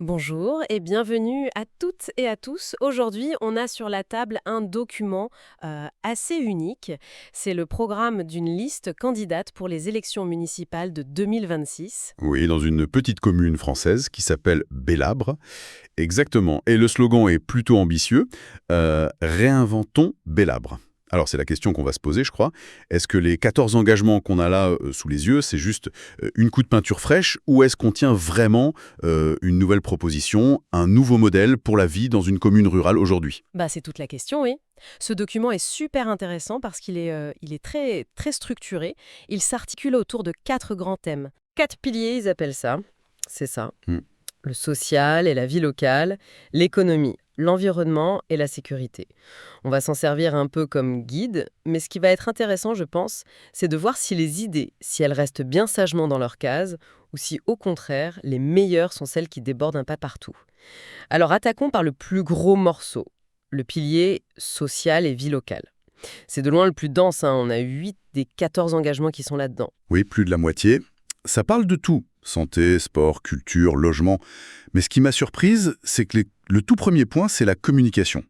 Bonjour et bienvenue à toutes et à tous. Aujourd'hui, on a sur la table un document assez unique. C'est le programme d'une liste candidate pour les élections municipales de 2026. Oui, dans une petite commune française qui s'appelle Bélabre. Exactement. Et le slogan est plutôt ambitieux. Réinventons Bélabre. Alors, c'est la question qu'on va se poser, je crois. Est-ce que les 14 engagements qu'on a là sous les yeux, c'est juste une coup de peinture fraîche ou est-ce qu'on tient vraiment une nouvelle proposition, un nouveau modèle pour la vie dans une commune rurale aujourd'hui? C'est toute la question, oui. Ce document est super intéressant parce qu'il est très, très structuré. Il s'articule autour de quatre grands thèmes. Quatre piliers, ils appellent ça. C'est ça. Hmm. Le social et la vie locale, l'économie, l'environnement et la sécurité. On va s'en servir un peu comme guide, mais ce qui va être intéressant, je pense, c'est de voir si les idées, si elles restent bien sagement dans leur case, ou si au contraire, les meilleures sont celles qui débordent un pas partout. Alors attaquons par le plus gros morceau, le pilier social et vie locale. C'est de loin le plus dense, hein. On a 8 des 14 engagements qui sont là-dedans. Oui, plus de la moitié. Ça parle de tout. Santé, sport, culture, logement. Mais ce qui m'a surprise, c'est que le tout premier point, c'est la communication.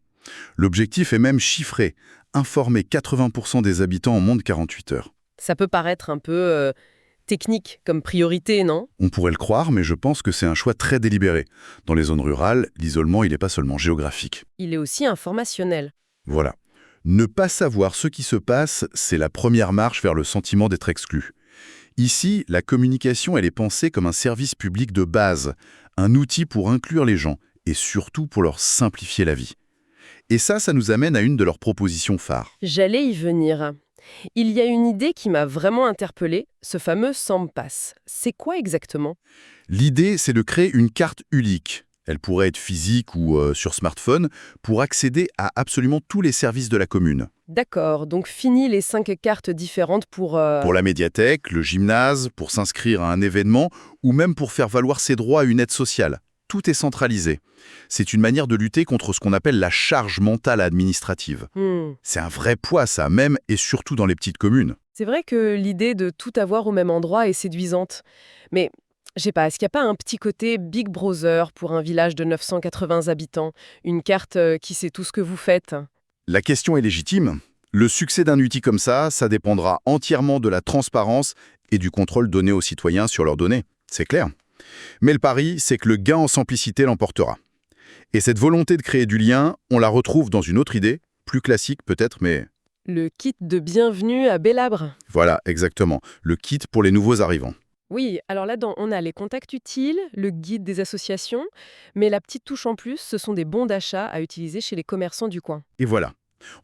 L'objectif est même chiffré. Informer 80% des habitants en moins de 48 heures. Ça peut paraître un peu technique comme priorité, non? On pourrait le croire, mais je pense que c'est un choix très délibéré. Dans les zones rurales, l'isolement, il n'est pas seulement géographique. Il est aussi informationnel. Voilà. Ne pas savoir ce qui se passe, c'est la première marche vers le sentiment d'être exclu. Ici, la communication, elle est pensée comme un service public de base, un outil pour inclure les gens et surtout pour leur simplifier la vie. Et ça nous amène à une de leurs propositions phares. J'allais y venir. Il y a une idée qui m'a vraiment interpellée, ce fameux Sampass. C'est quoi exactement? L'idée, c'est de créer une carte unique. Elle pourrait être physique ou sur smartphone pour accéder à absolument tous les services de la commune. D'accord, donc fini les 5 cartes différentes pour... Pour la médiathèque, le gymnase, pour s'inscrire à un événement ou même pour faire valoir ses droits à une aide sociale. Tout est centralisé. C'est une manière de lutter contre ce qu'on appelle la charge mentale administrative. Hmm. C'est un vrai poids, ça, même et surtout dans les petites communes. C'est vrai que l'idée de tout avoir au même endroit est séduisante. Mais, je sais pas, est-ce qu'il n'y a pas un petit côté Big Brother pour un village de 980 habitants? Une carte qui sait tout ce que vous faites? La question est légitime. Le succès d'un outil comme ça dépendra entièrement de la transparence et du contrôle donné aux citoyens sur leurs données. C'est clair. Mais le pari, c'est que le gain en simplicité l'emportera. Et cette volonté de créer du lien, on la retrouve dans une autre idée, plus classique peut-être, mais Le kit de bienvenue à Bélabre. voilà, exactement, le kit pour les nouveaux arrivants. Oui, alors là-dedans, on a les contacts utiles, le guide des associations, mais la petite touche en plus, ce sont des bons d'achat à utiliser chez les commerçants du coin. Et voilà.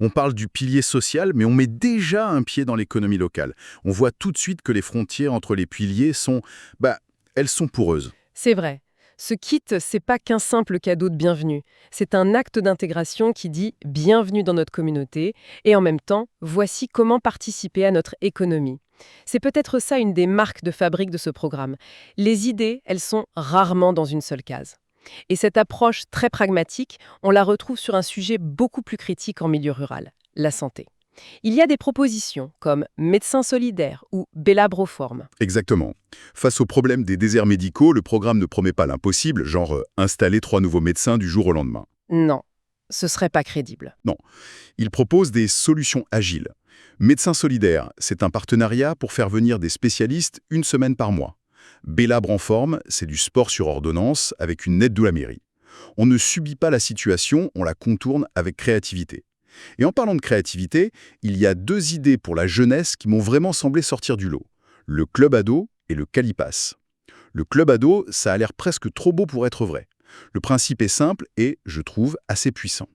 On parle du pilier social, mais on met déjà un pied dans l'économie locale. On voit tout de suite que les frontières entre les piliers elles sont poreuses. C'est vrai. Ce kit, c'est pas qu'un simple cadeau de bienvenue. C'est un acte d'intégration qui dit bienvenue dans notre communauté et en même temps, voici comment participer à notre économie. C'est peut-être ça une des marques de fabrique de ce programme. Les idées, elles sont rarement dans une seule case. Et cette approche très pragmatique, on la retrouve sur un sujet beaucoup plus critique en milieu rural, la santé. Il y a des propositions comme médecins solidaires ou Bellabroform. Exactement. Face au problème des déserts médicaux, le programme ne promet pas l'impossible, genre installer 3 nouveaux médecins du jour au lendemain. Non, ce serait pas crédible. Non. Il propose des solutions agiles. Médecins solidaires, c'est un partenariat pour faire venir des spécialistes une semaine par mois. Bélabre en forme, c'est du sport sur ordonnance avec une aide de la mairie. On ne subit pas la situation, on la contourne avec créativité. Et en parlant de créativité, il y a 2 idées pour la jeunesse qui m'ont vraiment semblé sortir du lot. Le club ado et le Calipass. Le club ado, ça a l'air presque trop beau pour être vrai. Le principe est simple et, je trouve, assez puissant.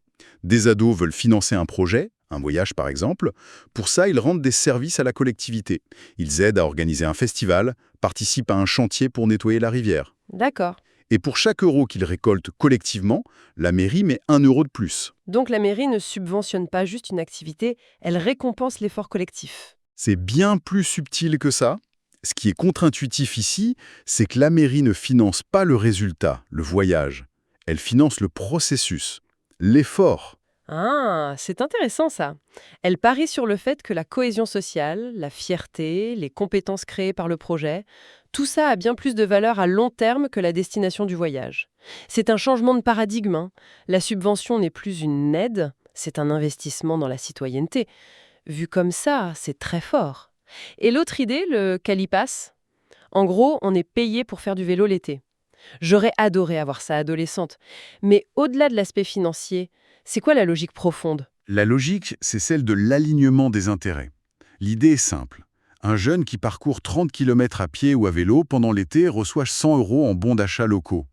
Des ados veulent financer un projet, un voyage par exemple. Pour ça, ils rendent des services à la collectivité. Ils aident à organiser un festival, participent à un chantier pour nettoyer la rivière. D'accord. Et pour chaque euro qu'ils récoltent collectivement, la mairie met 1 euro de plus. Donc la mairie ne subventionne pas juste une activité, elle récompense l'effort collectif. C'est bien plus subtil que ça. Ce qui est contre-intuitif ici, c'est que la mairie ne finance pas le résultat, le voyage. Elle finance le processus, l'effort. Ah, c'est intéressant ça. Elle parie sur le fait que la cohésion sociale, la fierté, les compétences créées par le projet, tout ça a bien plus de valeur à long terme que la destination du voyage. C'est un changement de paradigme, hein. La subvention n'est plus une aide, c'est un investissement dans la citoyenneté. Vu comme ça, c'est très fort. Et l'autre idée, le Calipass, en gros, on est payé pour faire du vélo l'été. J'aurais adoré avoir ça adolescente. Mais au-delà de l'aspect financier, c'est quoi la logique profonde? La logique, c'est celle de l'alignement des intérêts. L'idée est simple. Un jeune qui parcourt 30 km à pied ou à vélo pendant l'été reçoit 100 € en bons d'achat locaux.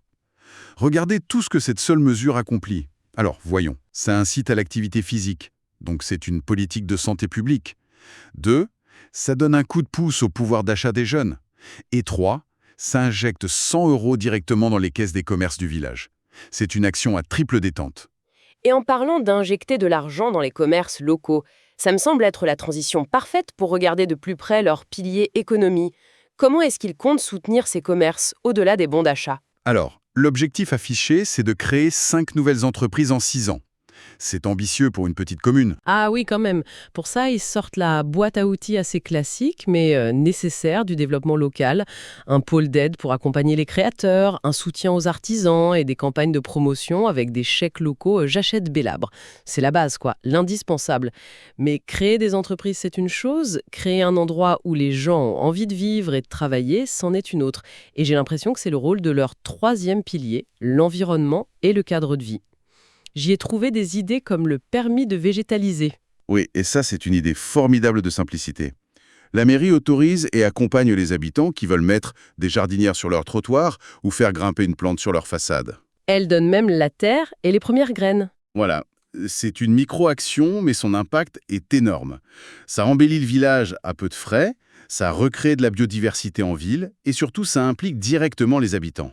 Regardez tout ce que cette seule mesure accomplit. Alors, voyons. Ça incite à l'activité physique, donc c'est une politique de santé publique. 2. Ça donne un coup de pouce au pouvoir d'achat des jeunes. Et 3. Ça injecte 100 € directement dans les caisses des commerces du village. C'est une action à triple détente. Et en parlant d'injecter de l'argent dans les commerces locaux, ça me semble être la transition parfaite pour regarder de plus près leur pilier économie. Comment est-ce qu'ils comptent soutenir ces commerces au-delà des bons d'achat? Alors, l'objectif affiché, c'est de créer 5 nouvelles entreprises en 6 ans. C'est ambitieux pour une petite commune. Ah oui, quand même. Pour ça, ils sortent la boîte à outils assez classique, mais nécessaire du développement local. Un pôle d'aide pour accompagner les créateurs, un soutien aux artisans et des campagnes de promotion avec des chèques locaux J'achète Bélabre. C'est la base, quoi, l'indispensable. Mais créer des entreprises, c'est une chose. Créer un endroit où les gens ont envie de vivre et de travailler, c'en est une autre. Et j'ai l'impression que c'est le rôle de leur troisième pilier, l'environnement et le cadre de vie. J'y ai trouvé des idées comme le permis de végétaliser. Oui, et ça, c'est une idée formidable de simplicité. La mairie autorise et accompagne les habitants qui veulent mettre des jardinières sur leur trottoir ou faire grimper une plante sur leur façade. Elle donne même la terre et les premières graines. Voilà, c'est une micro-action, mais son impact est énorme. Ça embellit le village à peu de frais, ça recrée de la biodiversité en ville, et surtout, ça implique directement les habitants.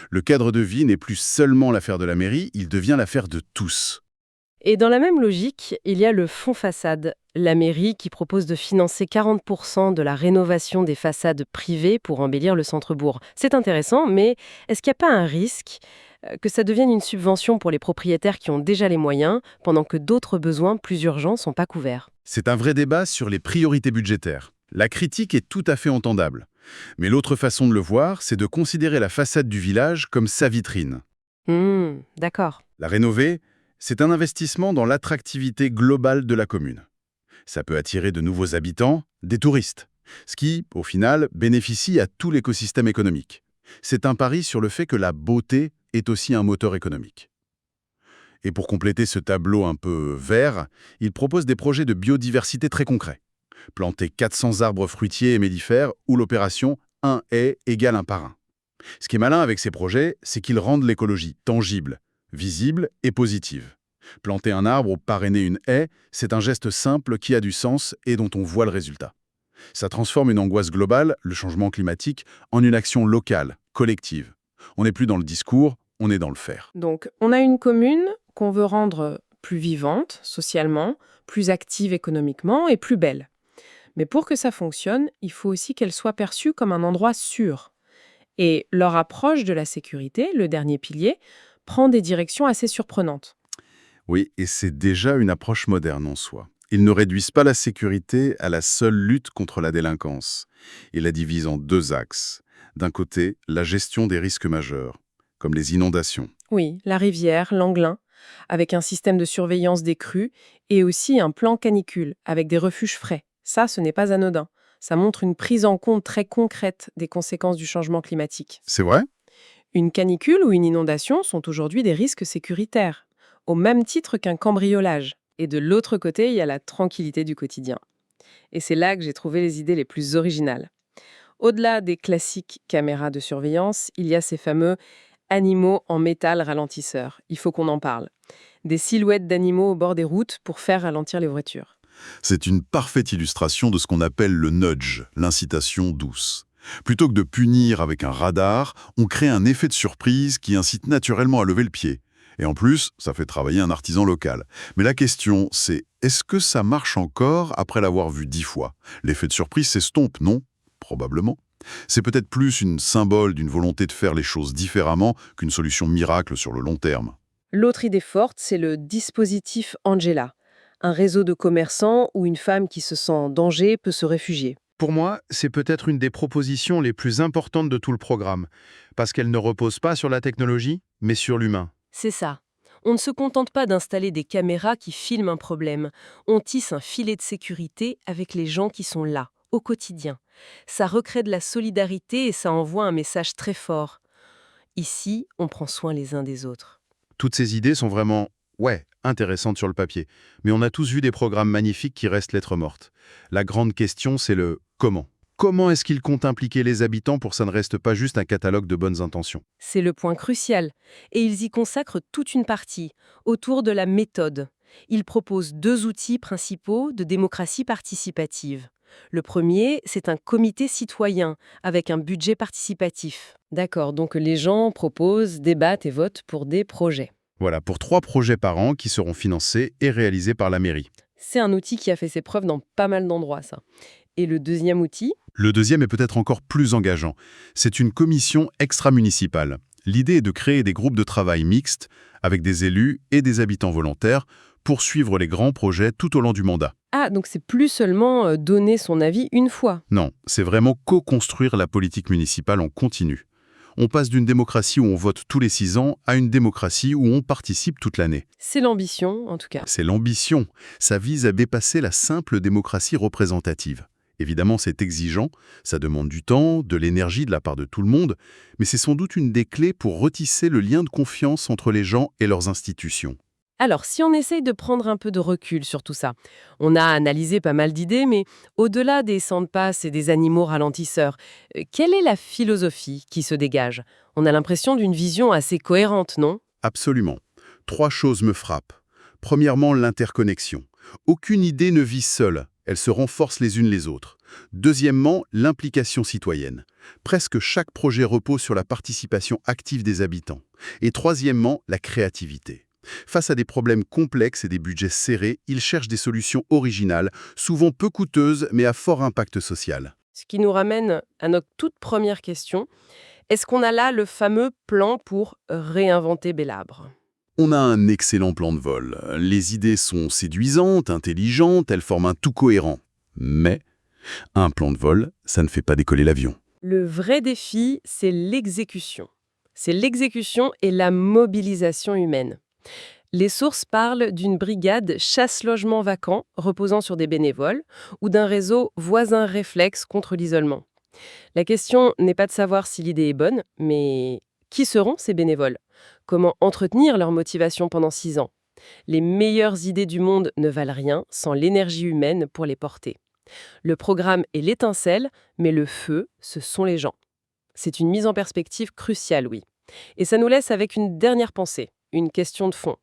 Le cadre de vie n'est plus seulement l'affaire de la mairie, il devient l'affaire de tous. Et dans la même logique, il y a le fonds façade. La mairie qui propose de financer 40% de la rénovation des façades privées pour embellir le centre-bourg. C'est intéressant, mais est-ce qu'il n'y a pas un risque que ça devienne une subvention pour les propriétaires qui ont déjà les moyens, pendant que d'autres besoins plus urgents ne sont pas couverts? C'est un vrai débat sur les priorités budgétaires. La critique est tout à fait entendable. Mais l'autre façon de le voir, c'est de considérer la façade du village comme sa vitrine. D'accord. La rénover, c'est un investissement dans l'attractivité globale de la commune. Ça peut attirer de nouveaux habitants, des touristes, ce qui, au final, bénéficie à tout l'écosystème économique. C'est un pari sur le fait que la beauté est aussi un moteur économique. Et pour compléter ce tableau un peu vert, il propose des projets de biodiversité très concrets. Planter 400 arbres fruitiers et mellifères ou l'opération un haie égale un parrain. Ce qui est malin avec ces projets, c'est qu'ils rendent l'écologie tangible, visible et positive. Planter un arbre ou parrainer une haie, c'est un geste simple qui a du sens et dont on voit le résultat. Ça transforme une angoisse globale, le changement climatique, en une action locale, collective. On n'est plus dans le discours, on est dans le faire. Donc, on a une commune qu'on veut rendre plus vivante socialement, plus active économiquement et plus belle. Mais pour que ça fonctionne, il faut aussi qu'elle soit perçue comme un endroit sûr. Et leur approche de la sécurité, le dernier pilier, prend des directions assez surprenantes. Oui, et c'est déjà une approche moderne en soi. Ils ne réduisent pas la sécurité à la seule lutte contre la délinquance. Ils la divisent en deux axes. D'un côté, la gestion des risques majeurs, comme les inondations. Oui, la rivière, l'Anglin, avec un système de surveillance des crues et aussi un plan canicule avec des refuges frais. Ça, ce n'est pas anodin. Ça montre une prise en compte très concrète des conséquences du changement climatique. C'est vrai? Une canicule ou une inondation sont aujourd'hui des risques sécuritaires, au même titre qu'un cambriolage. Et de l'autre côté, il y a la tranquillité du quotidien. Et c'est là que j'ai trouvé les idées les plus originales. Au-delà des classiques caméras de surveillance, il y a ces fameux animaux en métal ralentisseur. Il faut qu'on en parle. Des silhouettes d'animaux au bord des routes pour faire ralentir les voitures. C'est une parfaite illustration de ce qu'on appelle le nudge, l'incitation douce. Plutôt que de punir avec un radar, on crée un effet de surprise qui incite naturellement à lever le pied. Et en plus, ça fait travailler un artisan local. Mais la question, c'est est-ce que ça marche encore après l'avoir vu 10 fois? L'effet de surprise s'estompe, non? Probablement. C'est peut-être plus une symbole d'une volonté de faire les choses différemment qu'une solution miracle sur le long terme. L'autre idée forte, c'est le dispositif Angela, un réseau de commerçants où une femme qui se sent en danger peut se réfugier. Pour moi, c'est peut-être une des propositions les plus importantes de tout le programme, parce qu'elle ne repose pas sur la technologie, mais sur l'humain. C'est ça. On ne se contente pas d'installer des caméras qui filment un problème. On tisse un filet de sécurité avec les gens qui sont là, au quotidien. Ça recrée de la solidarité et ça envoie un message très fort. Ici, on prend soin les uns des autres. Toutes ces idées sont vraiment, ouais, intéressantes sur le papier, mais on a tous vu des programmes magnifiques qui restent lettres mortes. La grande question, c'est le comment. Comment est-ce qu'ils comptent impliquer les habitants pour que ça ne reste pas juste un catalogue de bonnes intentions? C'est le point crucial. Et ils y consacrent toute une partie, autour de la méthode. Ils proposent 2 outils principaux de démocratie participative. Le premier, c'est un comité citoyen, avec un budget participatif. D'accord, donc les gens proposent, débattent et votent pour des projets. Voilà, pour 3 projets par an qui seront financés et réalisés par la mairie. C'est un outil qui a fait ses preuves dans pas mal d'endroits, ça. Et le deuxième outil? Le deuxième est peut-être encore plus engageant. C'est une commission extra-municipale. L'idée est de créer des groupes de travail mixtes avec des élus et des habitants volontaires pour suivre les grands projets tout au long du mandat. Ah, donc c'est plus seulement donner son avis une fois. Non, c'est vraiment co-construire la politique municipale en continu. On passe d'une démocratie où on vote tous les 6 ans à une démocratie où on participe toute l'année. C'est l'ambition, en tout cas. C'est l'ambition. Ça vise à dépasser la simple démocratie représentative. Évidemment, c'est exigeant, ça demande du temps, de l'énergie de la part de tout le monde, mais c'est sans doute une des clés pour retisser le lien de confiance entre les gens et leurs institutions. Alors, si on essaye de prendre un peu de recul sur tout ça, on a analysé pas mal d'idées, mais au-delà des champs de passe et des animaux ralentisseurs, quelle est la philosophie qui se dégage? On a l'impression d'une vision assez cohérente, non? Absolument. 3 choses me frappent. Premièrement, l'interconnexion. Aucune idée ne vit seule, elles se renforcent les unes les autres. Deuxièmement, l'implication citoyenne. Presque chaque projet repose sur la participation active des habitants. Et troisièmement, la créativité. Face à des problèmes complexes et des budgets serrés, ils cherchent des solutions originales, souvent peu coûteuses mais à fort impact social. Ce qui nous ramène à notre toute première question. Est-ce qu'on a là le fameux plan pour réinventer Bélabre? On a un excellent plan de vol. Les idées sont séduisantes, intelligentes, elles forment un tout cohérent. Mais un plan de vol, ça ne fait pas décoller l'avion. Le vrai défi, c'est l'exécution. C'est l'exécution et la mobilisation humaine. Les sources parlent d'une brigade chasse-logement vacant reposant sur des bénévoles ou d'un réseau voisin réflexe contre l'isolement. La question n'est pas de savoir si l'idée est bonne, mais qui seront ces bénévoles? Comment entretenir leur motivation pendant 6 ans? Les meilleures idées du monde ne valent rien sans l'énergie humaine pour les porter. Le programme est l'étincelle, mais le feu, ce sont les gens. C'est une mise en perspective cruciale, oui. Et ça nous laisse avec une dernière pensée, une question de fond.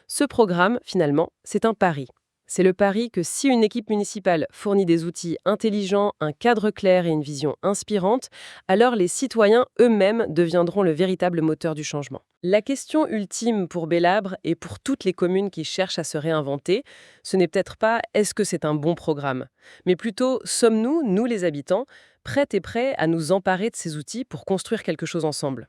Ce programme, finalement, c'est un pari. C'est le pari que si une équipe municipale fournit des outils intelligents, un cadre clair et une vision inspirante, alors les citoyens eux-mêmes deviendront le véritable moteur du changement. La question ultime pour Bélabre et pour toutes les communes qui cherchent à se réinventer, ce n'est peut-être pas est-ce que c'est un bon programme, mais plutôt sommes-nous, nous les habitants, prêtes et prêts à nous emparer de ces outils pour construire quelque chose ensemble.